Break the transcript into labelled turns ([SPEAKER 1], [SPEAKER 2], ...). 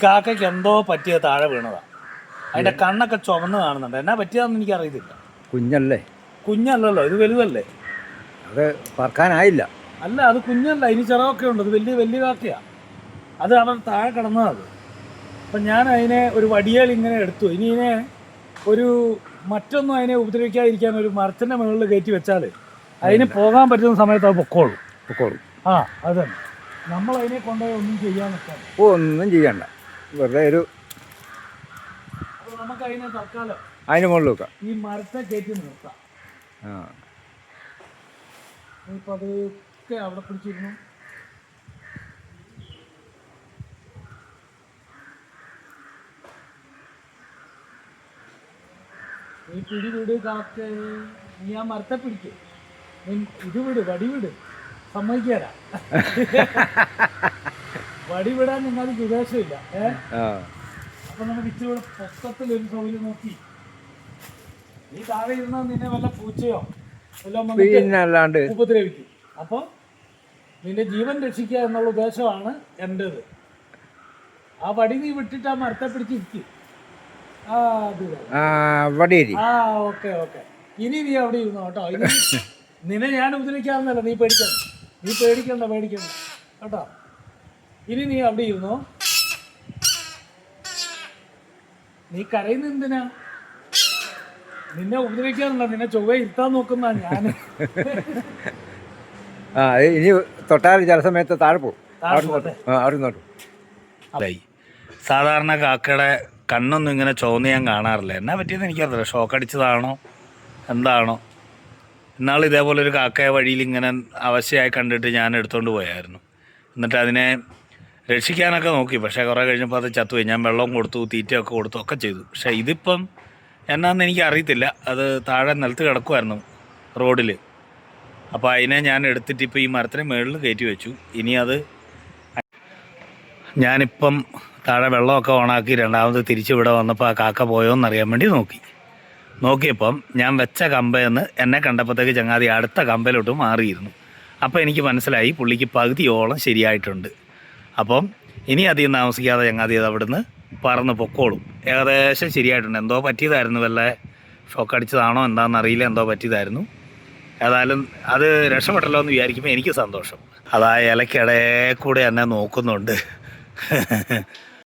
[SPEAKER 1] കാക്കയ്ക്ക് എന്തോ പറ്റിയ താഴെ വീണതാണ്. അതിൻ്റെ കണ്ണൊക്കെ ചുവന്ന് കാണുന്നുണ്ട്. എന്നാ പറ്റിയതെന്ന് എനിക്കറിയത്തില്ല.
[SPEAKER 2] കുഞ്ഞല്ലേ?
[SPEAKER 1] കുഞ്ഞല്ലല്ലോ, ഇത് വലുതല്ലേ?
[SPEAKER 2] അത് പറക്കാനായില്ല.
[SPEAKER 1] അല്ല, അത് കുഞ്ഞല്ല, ഇനി ചിറകൊക്കെ ഉണ്ട്. അത് വലിയ വലിയ കാക്കയാണ്. അത് അവിടെ താഴെ കിടന്നതാണ്. അപ്പം ഞാൻ അതിനെ ഒരു വടിയേൽ ഇങ്ങനെ എടുത്തു. ഇനി ഇതിനെ ഒരു മറ്റൊന്നും അതിനെ ഉപദ്രവിക്കാതിരിക്കാൻ ഒരു മരത്തിൻ്റെ മുകളിൽ കയറ്റി വെച്ചാൽ അതിന് പോകാൻ പറ്റുന്ന സമയത്ത് അത് പൊക്കോളും. ആ, അത് തന്നെ. നമ്മൾ അതിനെ കൊണ്ടുപോയി ഒന്നും ചെയ്യാൻ നിൽക്കാം.
[SPEAKER 2] ഒന്നും ചെയ്യണ്ട, വെറുതെ ഒരു
[SPEAKER 1] അപ്പോൾ നമുക്ക് അതിനെ തൽക്കാലം
[SPEAKER 2] അതിന് മുകളിൽ വെക്കാം.
[SPEAKER 1] ഈ മരത്തെ കയറ്റി നിർത്താം. ഇപ്പം അതൊക്കെ അവിടെ പിടിച്ചിരുന്നു. നീ പിടി വിട് കാക്ക, നീ ആ മരത്തെ പിടിക്ക്. നീ ഇത് വിട്, വടി വിട്. സമ്മതിക്കാരാ വടി വിടാൻ നിങ്ങൾക്ക് ഉദ്ദേശമില്ല. അപ്പൊ നമുക്ക് ഇച്ചിരി പൊക്കത്തിൽ ഒരു സൗകര്യം നോക്കി. നീ താഴെ ഇരുന്നാൽ നിന്നെ വല്ല പൂച്ചയോ
[SPEAKER 2] പിന്നല്ലാണ്ട്
[SPEAKER 1] ഉപദ്രവിക്കും. അപ്പൊ നിന്റെ ജീവൻ രക്ഷിക്കുക എന്നുള്ള ഉദ്ദേശമാണ് എൻ്റെത്. ആ വടി നീ വിട്ടിട്ട് ആ മരത്തെ പിടിച്ചിരിക്കും. ഓക്കെ. ഇനി നീ അവിടെ ഇരുന്നോ കേട്ടോ. ഇനി നിന്നെ ഞാൻ ഉപദ്രവിക്കാമെന്നല്ല, നീ പേടിക്കണ്ട കേട്ടോ. ഇനി നീ അവിടെ ഇരുന്നോ. നീ കരയുന്ന എന്തിനാ? നിന്നെ ഉപദ്രവിക്കാറില്ല, നിന്നെ ചൊവ്വ ഇരുത്താൻ നോക്കുന്ന ഞാൻ.
[SPEAKER 2] ഇനി തൊട്ടാൽ ചില സമയത്ത് താഴെ പോകും.
[SPEAKER 1] സാധാരണ കാക്കയുടെ കണ്ണൊന്നും ഇങ്ങനെ ചുവന്ന് ഞാൻ കാണാറില്ല. എന്നാ പറ്റിയെന്ന് എനിക്കറിയില്ല. ഷോക്ക് അടിച്ചതാണോ എന്താണോ? ഇന്നാൾ ഇതേപോലെ ഒരു കാക്കയെ വഴിയിൽ ഇങ്ങനെ അവശയായി കണ്ടിട്ട് ഞാൻ എടുത്തുകൊണ്ട് പോയായിരുന്നു. എന്നിട്ട് അതിനെ രക്ഷിക്കാനൊക്കെ നോക്കി. പക്ഷേ കുറേ കഴിഞ്ഞപ്പോൾ അത് ചത്തുപോയി. ഞാൻ വെള്ളം കൊടുത്തു, തീറ്റയൊക്കെ കൊടുത്തു, ഒക്കെ ചെയ്തു. പക്ഷേ ഇതിപ്പം എന്നാന്ന് എനിക്ക് അറിയത്തില്ല. അത് താഴെ നിലത്ത് കിടക്കുമായിരുന്നു റോഡിൽ. അപ്പോൾ അതിനെ ഞാൻ എടുത്തിട്ട് ഇപ്പോൾ ഈ മരത്തിന് മുകളിൽ കയറ്റി വെച്ചു. ഇനി അത് ഞാനിപ്പം താഴെ വെള്ളമൊക്കെ ഓണാക്കി രണ്ടാമത് തിരിച്ചിവിടെ വന്നപ്പോൾ ആ കാക്ക പോയോന്നറിയാൻ വേണ്ടി നോക്കിയപ്പം ഞാൻ വെച്ച കമ്പയെന്ന് എന്നെ കണ്ടപ്പോഴത്തേക്ക് ചങ്ങാതി അടുത്ത കമ്പയിലോട്ട് മാറിയിരുന്നു. അപ്പോൾ എനിക്ക് മനസ്സിലായി പുള്ളിക്ക് പകുതിയോളം ശരിയായിട്ടുണ്ട്. അപ്പം ഇനി അധികം താമസിക്കാതെ ചങ്ങാതി അത് അവിടുന്ന് പറന്ന് പൊക്കോളും. ഏകദേശം ശരിയായിട്ടുണ്ട്. എന്തോ പറ്റിയതായിരുന്നു, വല്ല ഷോക്ക് അടിച്ചതാണോ എന്താണെന്നറിയില്ല, എന്തോ പറ്റിയതായിരുന്നു. ഏതായാലും അത് രക്ഷപ്പെട്ടല്ലോ എന്ന് വിചാരിക്കുമ്പോൾ എനിക്ക് സന്തോഷം. അതാ ഇലക്കിടയിൽ കൂടെ എന്നെ നോക്കുന്നുണ്ട്.